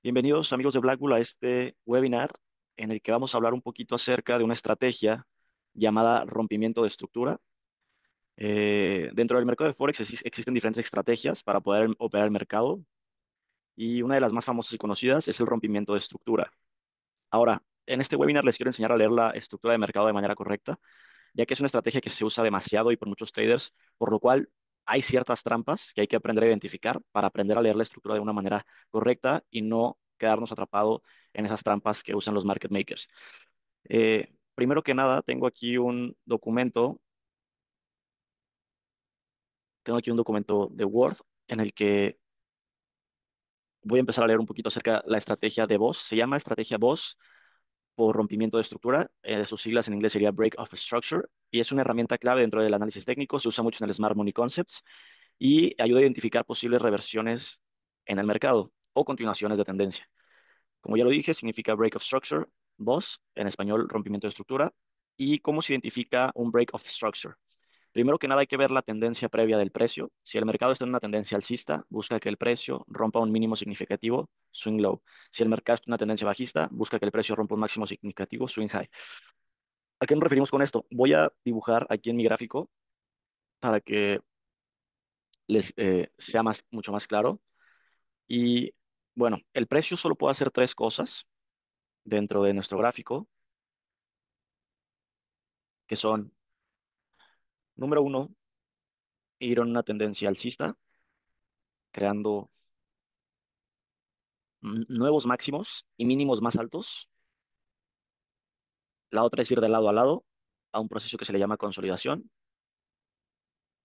Bienvenidos amigos de Blackbull a este webinar en el que vamos a hablar un poquito acerca de una estrategia llamada rompimiento de estructura. Dentro del mercado de Forex existen diferentes estrategias para poder operar el mercado y una de las más famosas y conocidas es el rompimiento de estructura. Ahora, en este webinar les quiero enseñar a leer la estructura de mercado de manera correcta, ya que es una estrategia que se usa demasiado y por muchos traders, por lo cual hay ciertas trampas que hay que aprender a identificar para aprender a leer la estructura de una manera correcta y no quedarnos atrapados en esas trampas que usan los market makers. Primero que nada, tengo aquí un documento de Word en el que voy a empezar a leer un poquito acerca de la estrategia de Boss. Se llama estrategia Boss por rompimiento de estructura. Sus siglas en inglés sería Break of Structure y es una herramienta clave dentro del análisis técnico. Se usa mucho en el Smart Money Concepts y ayuda a identificar posibles reversiones en el mercado o continuaciones de tendencia. Como ya lo dije, significa break of structure, BOSS, en español rompimiento de estructura. ¿Y cómo se identifica un break of structure? Primero que nada hay que ver la tendencia previa del precio. Si el mercado está en una tendencia alcista, busca que el precio rompa un mínimo significativo, swing low. Si el mercado está en una tendencia bajista, busca que el precio rompa un máximo significativo, swing high. ¿A qué nos referimos con esto? Voy a dibujar aquí en mi gráfico para que les sea mucho más claro. Y bueno, el precio solo puede hacer tres cosas dentro de nuestro gráfico, que son, número uno, ir en una tendencia alcista, creando nuevos máximos y mínimos más altos. La otra es ir de lado a lado a un proceso que se le llama consolidación.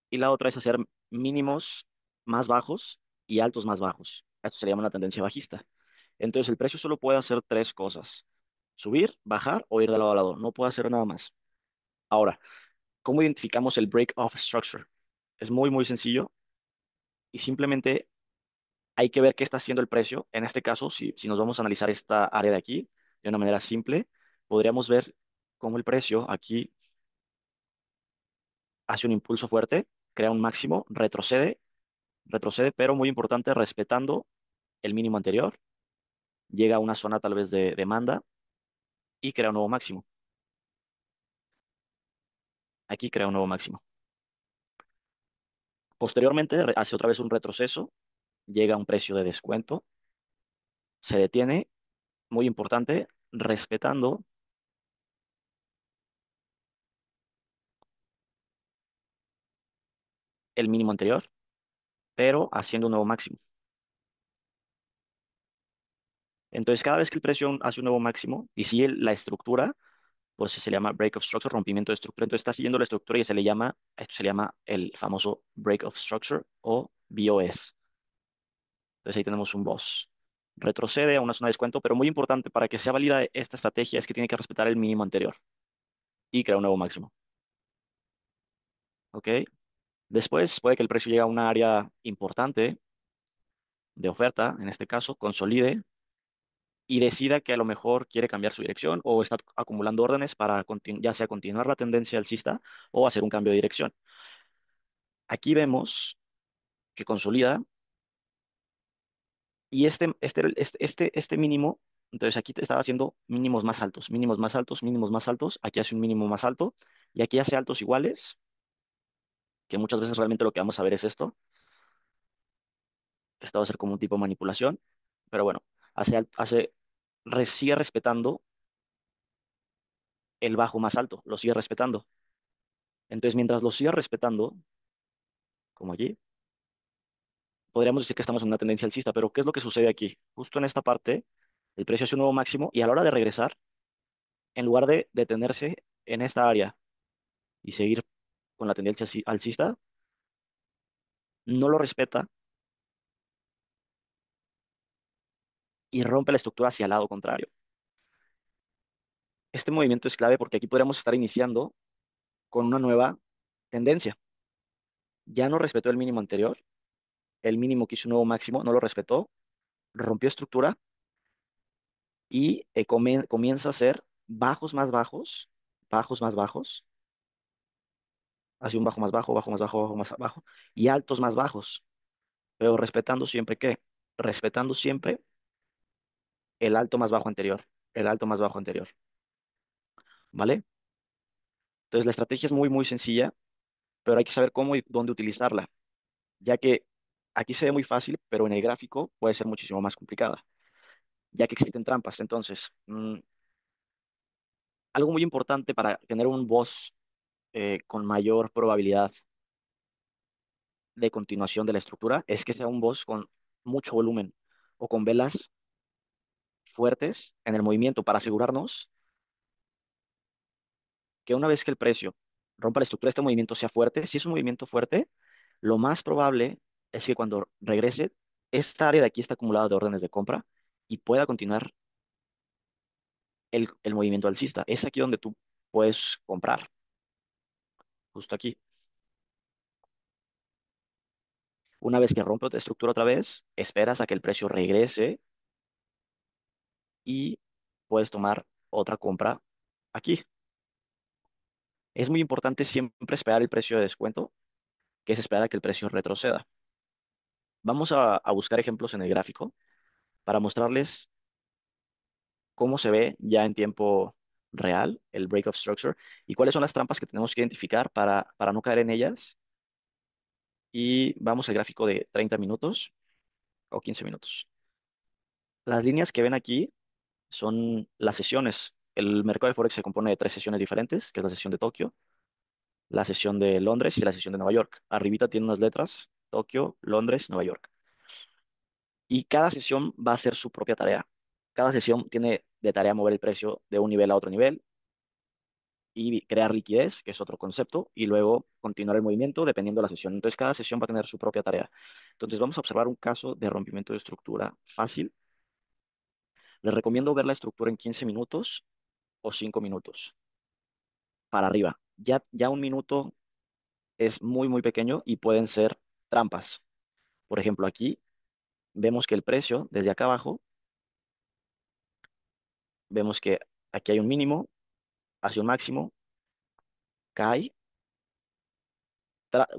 Y la otra es hacer mínimos más bajos y altos más bajos. Esto se le llama una tendencia bajista. Entonces el precio solo puede hacer tres cosas: subir, bajar o ir de lado a lado. No puede hacer nada más. Ahora, ¿cómo identificamos el break of structure? Es muy, muy sencillo y simplemente hay que ver qué está haciendo el precio. En este caso, si nos vamos a analizar esta área de aquí de una manera simple, podríamos ver cómo el precio aquí hace un impulso fuerte, crea un máximo, retrocede, pero muy importante, respetando el mínimo anterior, llega a una zona tal vez de demanda y crea un nuevo máximo. Aquí crea un nuevo máximo. Posteriormente hace otra vez un retroceso, llega a un precio de descuento, se detiene, muy importante, respetando el mínimo anterior, pero haciendo un nuevo máximo. Entonces, cada vez que el precio hace un nuevo máximo y sigue la estructura, pues se le llama break of structure, rompimiento de estructura. Entonces, está siguiendo la estructura y esto se le llama el famoso break of structure o BOS. Entonces, ahí tenemos un boss. Retrocede a una zona de descuento, pero muy importante para que sea válida esta estrategia es que tiene que respetar el mínimo anterior y crear un nuevo máximo. ¿Ok? Después puede que el precio llegue a una área importante de oferta, en este caso, consolide y decida que a lo mejor quiere cambiar su dirección o está acumulando órdenes para ya sea continuar la tendencia alcista o hacer un cambio de dirección. Aquí vemos que consolida y este mínimo, entonces aquí te estaba haciendo mínimos más altos, mínimos más altos, mínimos más altos, aquí hace un mínimo más alto y aquí hace altos iguales, que muchas veces realmente lo que vamos a ver es esto. Esto va a ser como un tipo de manipulación, pero bueno, sigue respetando el bajo más alto, lo sigue respetando. Entonces, mientras lo siga respetando, como allí, podríamos decir que estamos en una tendencia alcista, pero ¿qué es lo que sucede aquí? Justo en esta parte, el precio hace un nuevo máximo y a la hora de regresar, en lugar de detenerse en esta área y seguir con la tendencia alcista, no lo respeta y rompe la estructura hacia el lado contrario. Este movimiento es clave porque aquí podríamos estar iniciando con una nueva tendencia. Ya no respetó el mínimo anterior, el mínimo que hizo un nuevo máximo, no lo respetó, rompió estructura y comienza a hacer bajos más bajos, hace un bajo más bajo, bajo más bajo, bajo más bajo, y altos más bajos, pero respetando siempre qué, respetando siempre el alto más bajo anterior, el alto más bajo anterior, ¿vale? Entonces la estrategia es muy, muy sencilla, pero hay que saber cómo y dónde utilizarla, ya que aquí se ve muy fácil, pero en el gráfico puede ser muchísimo más complicada, ya que existen trampas. Entonces, algo muy importante para tener un boss con mayor probabilidad de continuación de la estructura es que sea un boss con mucho volumen o con velas fuertes en el movimiento para asegurarnos que una vez que el precio rompa la estructura, este movimiento sea fuerte. Si es un movimiento fuerte, lo más probable es que cuando regrese, esta área de aquí está acumulada de órdenes de compra y pueda continuar el movimiento alcista. Es aquí donde tú puedes comprar, justo aquí. Una vez que rompe la estructura otra vez, esperas a que el precio regrese y puedes tomar otra compra aquí. Es muy importante siempre esperar el precio de descuento, que es esperar a que el precio retroceda. Vamos a buscar ejemplos en el gráfico para mostrarles cómo se ve ya en tiempo real el break of structure y cuáles son las trampas que tenemos que identificar para no caer en ellas. Y vamos al gráfico de 30 minutos o 15 minutos. Las líneas que ven aquí son las sesiones. El mercado de Forex se compone de tres sesiones diferentes, que es la sesión de Tokio, la sesión de Londres y la sesión de Nueva York. Arribita tiene unas letras, Tokio, Londres, Nueva York. Y cada sesión va a hacer su propia tarea. Cada sesión tiene de tarea mover el precio de un nivel a otro nivel y crear liquidez, que es otro concepto, y luego continuar el movimiento dependiendo de la sesión. Entonces, cada sesión va a tener su propia tarea. Entonces, vamos a observar un caso de rompimiento de estructura fácil. Les recomiendo ver la estructura en 15 minutos o 5 minutos para arriba. Ya un minuto es muy, muy pequeño y pueden ser trampas. Por ejemplo, aquí vemos que el precio, desde acá abajo, vemos que aquí hay un mínimo, hacia un máximo, cae.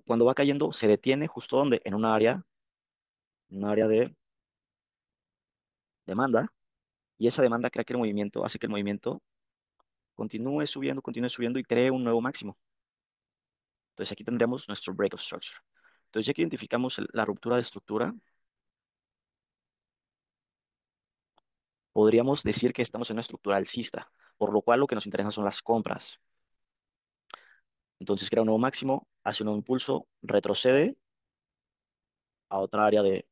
Cuando va cayendo, se detiene justo donde, en un área de demanda, y esa demanda crea que el movimiento, hace que el movimiento continúe subiendo y cree un nuevo máximo. Entonces aquí tendremos nuestro break of structure. Entonces ya que identificamos la ruptura de estructura, podríamos decir que estamos en una estructura alcista, por lo cual lo que nos interesa son las compras. Entonces crea un nuevo máximo, hace un nuevo impulso, retrocede a otra área de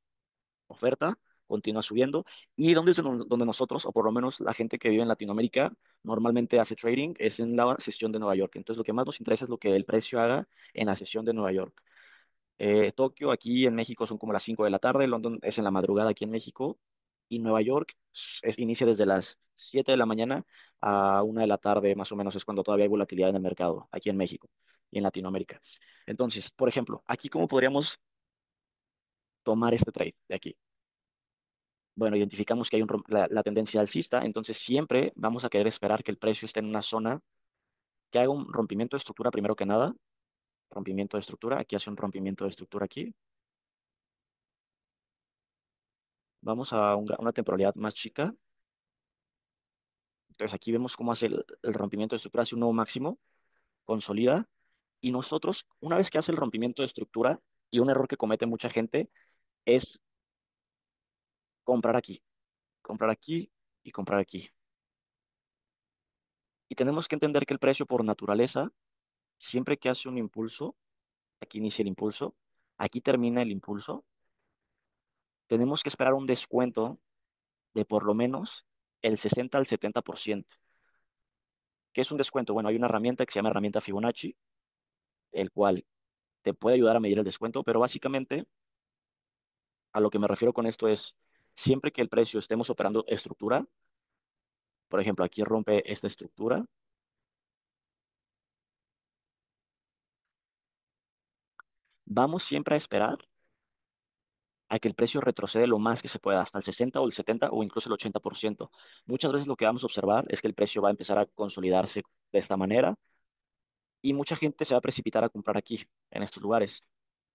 oferta, continúa subiendo. Y donde es donde nosotros, o por lo menos la gente que vive en Latinoamérica, normalmente hace trading, es en la sesión de Nueva York. Entonces lo que más nos interesa es lo que el precio haga en la sesión de Nueva York. Tokio aquí en México son como las 5 de la tarde, London es en la madrugada aquí en México y Nueva York inicia desde las 7 de la mañana a 1 de la tarde más o menos es cuando todavía hay volatilidad en el mercado aquí en México y en Latinoamérica. Entonces, por ejemplo, aquí cómo podríamos tomar este trade de aquí. Bueno, identificamos que hay la tendencia alcista, entonces siempre vamos a querer esperar que el precio esté en una zona que haga un rompimiento de estructura primero que nada, rompimiento de estructura, aquí hace un rompimiento de estructura aquí. Vamos a una temporalidad más chica. Entonces aquí vemos cómo hace el rompimiento de estructura, hace un nuevo máximo, consolida. Y nosotros, una vez que hace el rompimiento de estructura, y un error que comete mucha gente es comprar aquí, comprar aquí y comprar aquí. Y tenemos que entender que el precio por naturaleza, siempre que hace un impulso, aquí inicia el impulso, aquí termina el impulso, tenemos que esperar un descuento de por lo menos el 60 al 70%. ¿Qué es un descuento? Bueno, hay una herramienta que se llama herramienta Fibonacci, el cual te puede ayudar a medir el descuento, pero básicamente a lo que me refiero con esto es, siempre que el precio estemos operando estructura, por ejemplo, aquí rompe esta estructura, vamos siempre a esperar a que el precio retrocede lo más que se pueda, hasta el 60 o el 70 o incluso el 80%. Muchas veces lo que vamos a observar es que el precio va a empezar a consolidarse de esta manera y mucha gente se va a precipitar a comprar aquí, en estos lugares.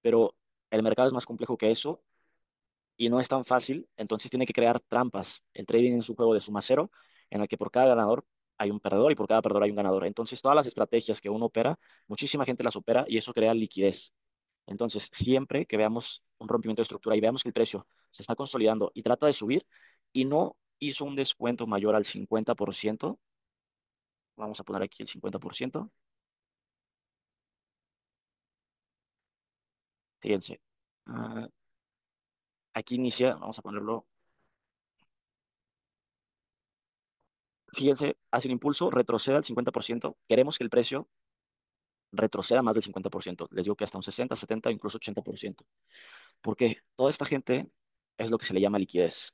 Pero el mercado es más complejo que eso y no es tan fácil, entonces tiene que crear trampas. El trading es un juego de suma cero en el que por cada ganador hay un perdedor y por cada perdedor hay un ganador. Entonces todas las estrategias que uno opera, muchísima gente las opera y eso crea liquidez. Entonces siempre que veamos un rompimiento de estructura y veamos que el precio se está consolidando y trata de subir y no hizo un descuento mayor al 50%, vamos a poner aquí el 50%, fíjense, ah, aquí inicia, vamos a ponerlo, fíjense, hace un impulso, retrocede al 50%, queremos que el precio retroceda más del 50%. Les digo que hasta un 60, 70, incluso 80%. Porque toda esta gente es lo que se le llama liquidez.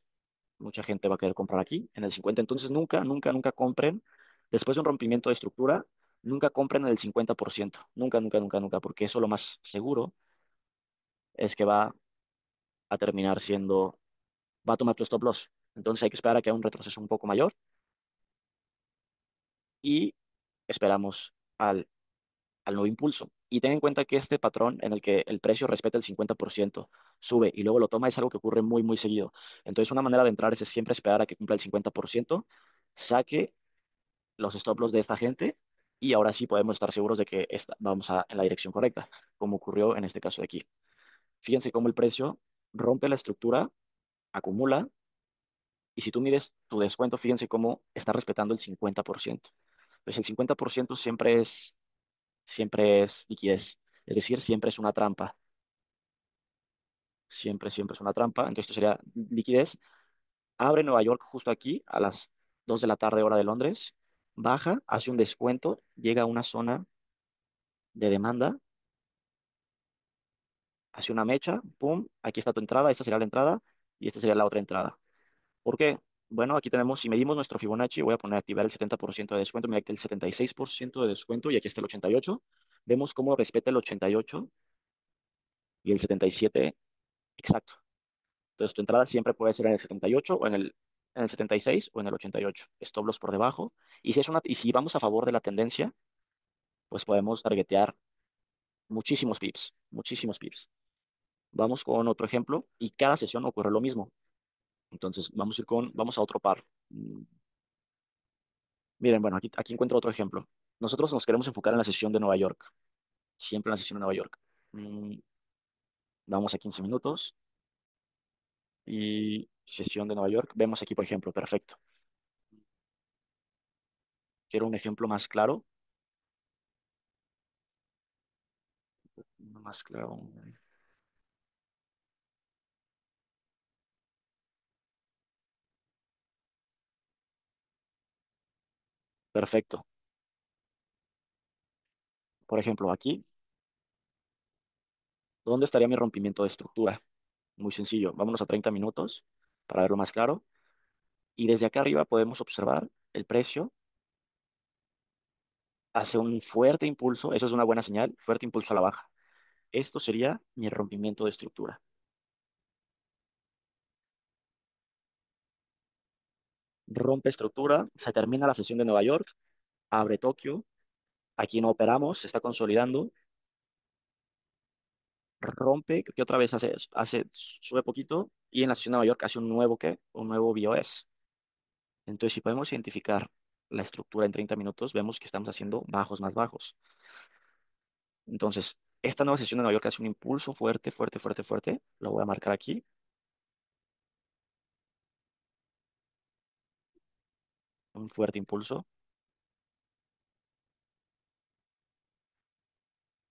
Mucha gente va a querer comprar aquí en el 50. Entonces nunca, nunca, nunca compren. Después de un rompimiento de estructura, nunca compren en el 50%. Nunca, nunca, nunca, nunca. Porque eso lo más seguro es que va a terminar siendo, va a tomar tu stop loss. Entonces hay que esperar a que haya un retroceso un poco mayor y esperamos al nuevo impulso. Y ten en cuenta que este patrón en el que el precio respeta el 50%, sube y luego lo toma, es algo que ocurre muy, muy seguido. Entonces, una manera de entrar es siempre esperar a que cumpla el 50%, saque los stop loss de esta gente y ahora sí podemos estar seguros de que vamos en la dirección correcta, como ocurrió en este caso de aquí. Fíjense cómo el precio rompe la estructura, acumula, y si tú mides tu descuento, fíjense cómo está respetando el 50%. Pues el 50% siempre es liquidez, es decir, siempre es una trampa, siempre, siempre es una trampa. Entonces esto sería liquidez. Abre Nueva York justo aquí a las 2 de la tarde hora de Londres, baja, hace un descuento, llega a una zona de demanda, hace una mecha, pum, aquí está tu entrada, esta sería la entrada y esta sería la otra entrada. ¿Por qué? Bueno, aquí tenemos, si medimos nuestro Fibonacci, voy a poner activar el 70% de descuento, mira aquí el 76% de descuento y aquí está el 88. Vemos cómo respeta el 88 y el 77 exacto. Entonces, tu entrada siempre puede ser en el 78 o en el 76 o en el 88. Stop loss por debajo. Y si vamos a favor de la tendencia, pues podemos targetear muchísimos pips, muchísimos pips. Vamos con otro ejemplo y cada sesión ocurre lo mismo. Entonces, vamos a otro par. Miren, bueno, aquí encuentro otro ejemplo. Nosotros nos queremos enfocar en la sesión de Nueva York, siempre en la sesión de Nueva York. Mm, Vamos a 15 minutos y sesión de Nueva York. Vemos aquí, por ejemplo, perfecto. Quiero un ejemplo más claro. Más claro. Perfecto. Por ejemplo, aquí, ¿dónde estaría mi rompimiento de estructura? Muy sencillo. Vámonos a 30 minutos para verlo más claro. Y desde acá arriba podemos observar el precio hace un fuerte impulso. Eso es una buena señal. Fuerte impulso a la baja. Esto sería mi rompimiento de estructura. Rompe estructura, se termina la sesión de Nueva York, abre Tokio. Aquí no operamos, se está consolidando. Rompe, que otra vez sube poquito. Y en la sesión de Nueva York hace un nuevo, ¿qué? Un nuevo BOS. Entonces, si podemos identificar la estructura en 30 minutos, vemos que estamos haciendo bajos más bajos. Entonces, esta nueva sesión de Nueva York hace un impulso fuerte, fuerte, fuerte, fuerte. Lo voy a marcar aquí. Un fuerte impulso.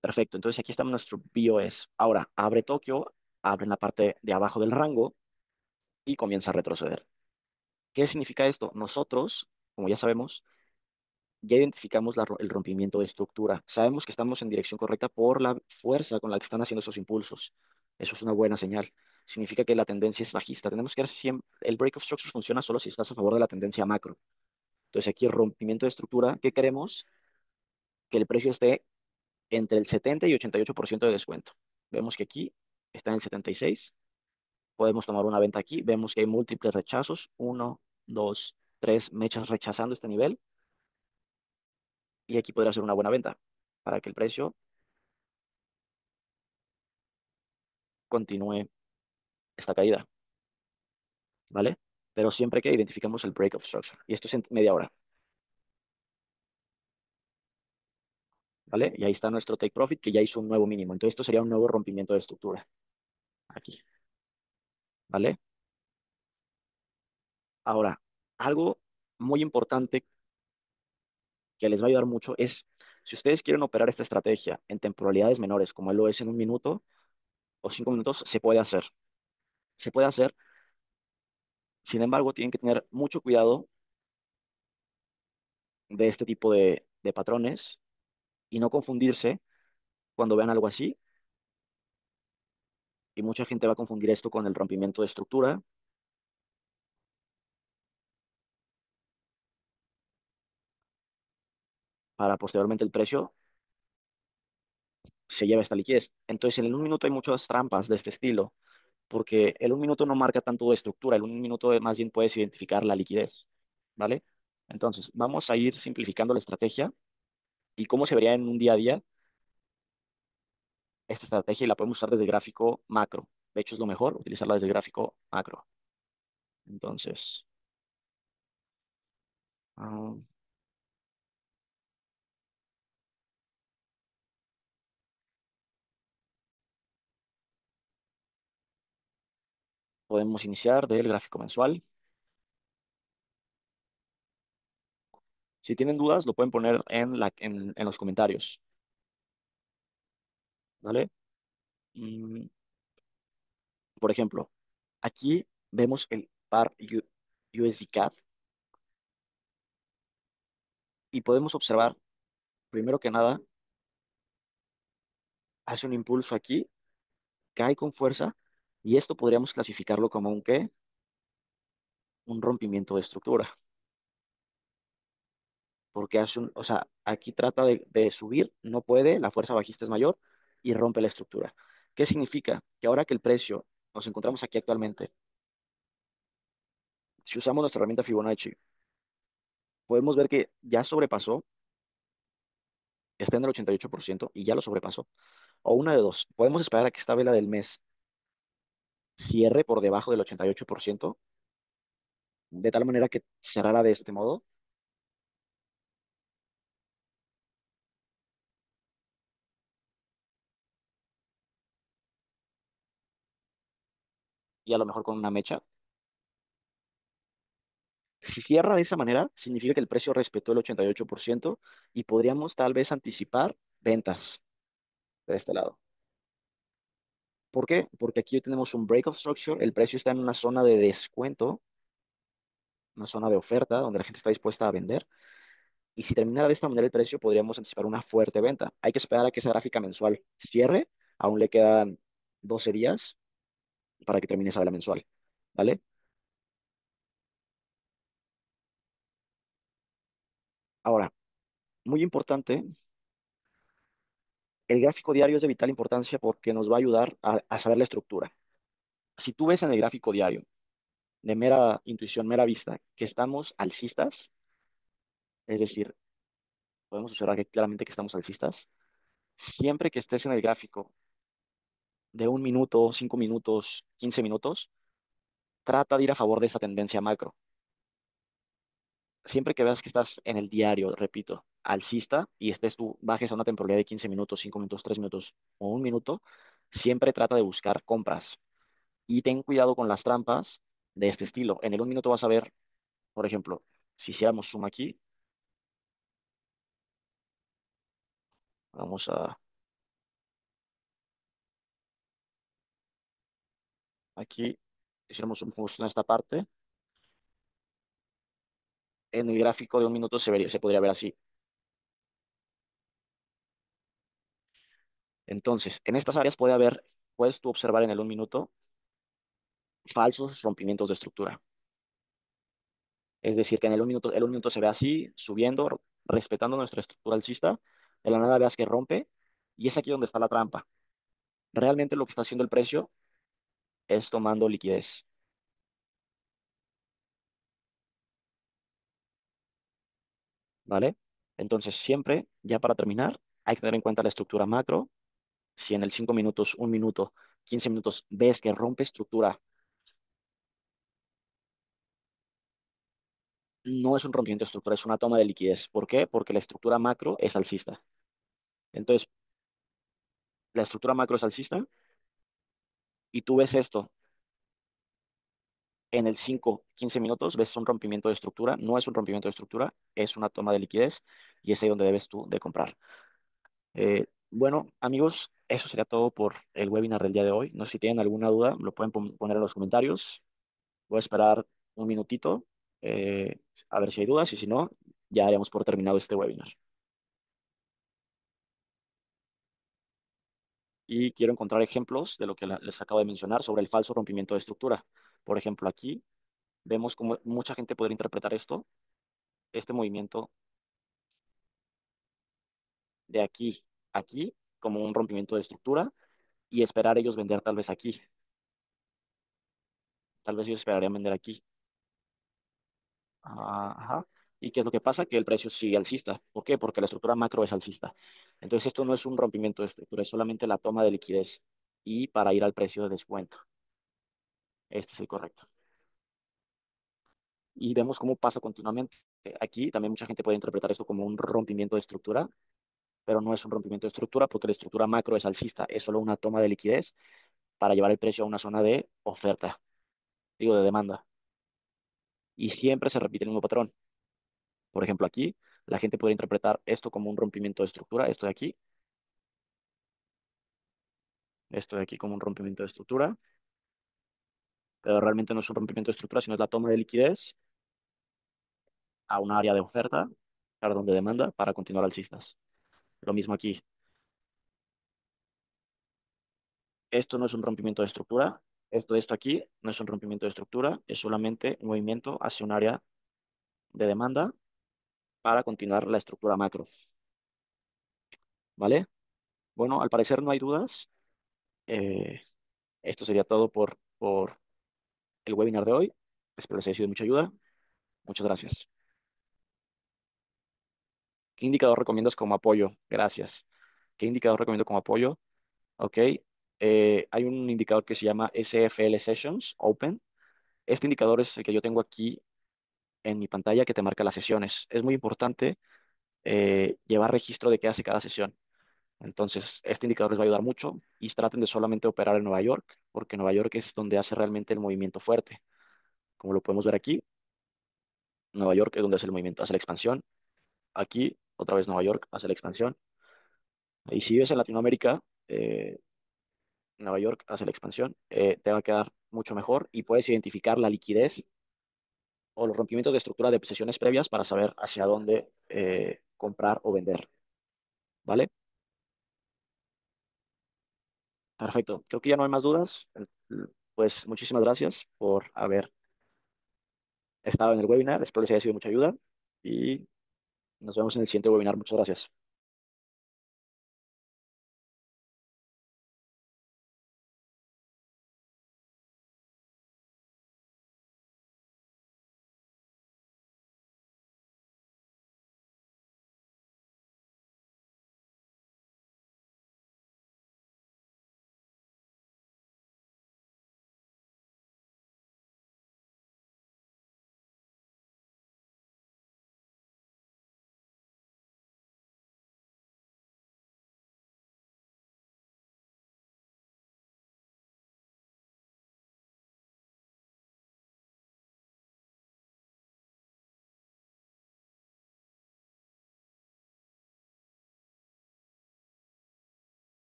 Perfecto. Entonces, aquí está nuestro BOS. Ahora, abre Tokio, abre en la parte de abajo del rango y comienza a retroceder. ¿Qué significa esto? Nosotros, como ya sabemos, ya identificamos el rompimiento de estructura. Sabemos que estamos en dirección correcta por la fuerza con la que están haciendo esos impulsos. Eso es una buena señal. Significa que la tendencia es bajista. Tenemos que ver siempre, el break of structures funciona solo si estás a favor de la tendencia macro. Entonces aquí el rompimiento de estructura, ¿qué queremos? Que el precio esté entre el 70 y 88% de descuento. Vemos que aquí está en el 76. Podemos tomar una venta aquí. Vemos que hay múltiples rechazos. Uno, dos, tres mechas rechazando este nivel. Y aquí podría ser una buena venta para que el precio continúe esta caída. ¿vale? Pero siempre que identificamos el break of structure. Y esto es en media hora, ¿vale? Y ahí está nuestro take profit que ya hizo un nuevo mínimo. Entonces esto sería un nuevo rompimiento de estructura aquí, ¿vale? Ahora, algo muy importante que les va a ayudar mucho es, si ustedes quieren operar esta estrategia en temporalidades menores, como lo es en un minuto o 5 minutos, se puede hacer. Se puede hacer, sin embargo, tienen que tener mucho cuidado de este tipo de patrones y no confundirse cuando vean algo así. Y mucha gente va a confundir esto con el rompimiento de estructura para posteriormente el precio se lleve esta liquidez. Entonces, en el un minuto hay muchas trampas de este estilo, porque el un minuto no marca tanto de estructura, el un minuto más bien puedes identificar la liquidez, ¿vale? Entonces, vamos a ir simplificando la estrategia y cómo se vería en un día a día esta estrategia y la podemos usar desde gráfico macro. De hecho, es lo mejor utilizarla desde gráfico macro. Entonces, ah, podemos iniciar del gráfico mensual. Si tienen dudas, lo pueden poner en los comentarios, ¿vale? Mm, por ejemplo, aquí vemos el par USD CAD y podemos observar, primero que nada, hace un impulso aquí, cae con fuerza y esto podríamos clasificarlo como un ¿qué? Un rompimiento de estructura, porque hace un, o sea, aquí trata de subir, no puede, la fuerza bajista es mayor y rompe la estructura. ¿Qué significa? Que ahora que el precio nos encontramos aquí actualmente, si usamos nuestra herramienta Fibonacci, podemos ver que ya sobrepasó, está en el 88% y ya lo sobrepasó. O una de dos, podemos esperar a que esta vela del mes cierre por debajo del 88%, de tal manera que cerrara de este modo, y a lo mejor con una mecha. Si cierra de esa manera, significa que el precio respetó el 88% y podríamos tal vez anticipar ventas de este lado. ¿Por qué? Porque aquí tenemos un break of structure, el precio está en una zona de descuento, una zona de oferta donde la gente está dispuesta a vender. Y si terminara de esta manera el precio, podríamos anticipar una fuerte venta. Hay que esperar a que esa gráfica mensual cierre. Aún le quedan 12 días para que termine esa vela mensual. ¿Vale? Ahora, muy importante, el gráfico diario es de vital importancia porque nos va a ayudar a saber la estructura. Si tú ves en el gráfico diario, de mera intuición, mera vista, que estamos alcistas, es decir, podemos observar que claramente que estamos alcistas, siempre que estés en el gráfico de un minuto, 5 minutos, 15 minutos, trata de ir a favor de esa tendencia macro. Siempre que veas que estás en el diario, repito, alcista y estés tú, bajes a una temporalidad de 15 minutos, 5 minutos, 3 minutos o un minuto, siempre trata de buscar compras y ten cuidado con las trampas de este estilo. En el un minuto vas a ver, por ejemplo, si hiciéramos zoom aquí, vamos a aquí, hiciéramos un justo en esta parte, en el gráfico de un minuto se podría ver así. Entonces, en estas áreas puedes tú observar en el un minuto falsos rompimientos de estructura. Es decir, que en el un minuto se ve así, subiendo, respetando nuestra estructura alcista, de la nada veas que rompe, y es aquí donde está la trampa. Realmente lo que está haciendo el precio es tomando liquidez, ¿vale? Entonces, siempre, ya para terminar, hay que tener en cuenta la estructura macro. Si en el 5 minutos, un minuto, 15 minutos ves que rompe estructura No es un rompimiento de estructura, es una toma de liquidez. ¿Por qué? Porque la estructura macro es alcista. Entonces, la estructura macro es alcista y tú ves esto en el 5-15 minutos, ves un rompimiento de estructura. No es un rompimiento de estructura, es una toma de liquidez y es ahí donde debes tú de comprar. Bueno, amigos, eso sería todo por el webinar del día de hoy. No sé si tienen alguna duda, lo pueden poner en los comentarios. Voy a esperar un minutito, eh, a ver si hay dudas y si no, ya haremos por terminado este webinar. Y quiero encontrar ejemplos de lo que les acabo de mencionar sobre el falso rompimiento de estructura. Por ejemplo, aquí vemos cómo mucha gente podría interpretar este movimiento de aquí a aquí como un rompimiento de estructura y esperar ellos vender tal vez aquí. Tal vez ellos esperarían vender aquí. Ajá. ¿Y qué es lo que pasa? Que el precio sigue alcista. ¿Por qué? Porque la estructura macro es alcista. Entonces esto no es un rompimiento de estructura, es solamente la toma de liquidez y para ir al precio de descuento. Este es el correcto. Y vemos cómo pasa continuamente. Aquí también mucha gente puede interpretar esto como un rompimiento de estructura, pero no es un rompimiento de estructura porque la estructura macro es alcista, es solo una toma de liquidez para llevar el precio a una zona de oferta, digo, de demanda. Y siempre se repite el mismo patrón. Por ejemplo, aquí la gente puede interpretar esto como un rompimiento de estructura, esto de aquí como un rompimiento de estructura, pero realmente no es un rompimiento de estructura, sino es la toma de liquidez a un área de oferta, perdón, de demanda para continuar alcistas. Lo mismo aquí. Esto no es un rompimiento de estructura. Esto aquí no es un rompimiento de estructura, es solamente un movimiento hacia un área de demanda para continuar la estructura macro. ¿Vale? Bueno, al parecer no hay dudas. Eh, Esto sería todo por el webinar de hoy. Espero les haya sido de mucha ayuda. Muchas gracias. ¿Qué indicador recomiendas como apoyo? Gracias. ¿Qué indicador recomiendo como apoyo? Ok. Hay un indicador que se llama SFL Sessions Open. Este indicador es el que yo tengo aquí en mi pantalla que te marca las sesiones. Es muy importante llevar registro de qué hace cada sesión. Entonces, este indicador les va a ayudar mucho y traten de solamente operar en Nueva York, porque Nueva York es donde hace realmente el movimiento fuerte. Como lo podemos ver aquí, Nueva York es donde hace el movimiento, hace la expansión. Aquí, otra vez Nueva York hace la expansión. Y si vives en Latinoamérica, Nueva York hace la expansión, te va a quedar mucho mejor y puedes identificar la liquidez o los rompimientos de estructura de sesiones previas para saber hacia dónde comprar o vender. ¿Vale? Perfecto. Creo que ya no hay más dudas. Pues muchísimas gracias por haber estado en el webinar. Espero les haya sido de mucha ayuda y nos vemos en el siguiente webinar. Muchas gracias.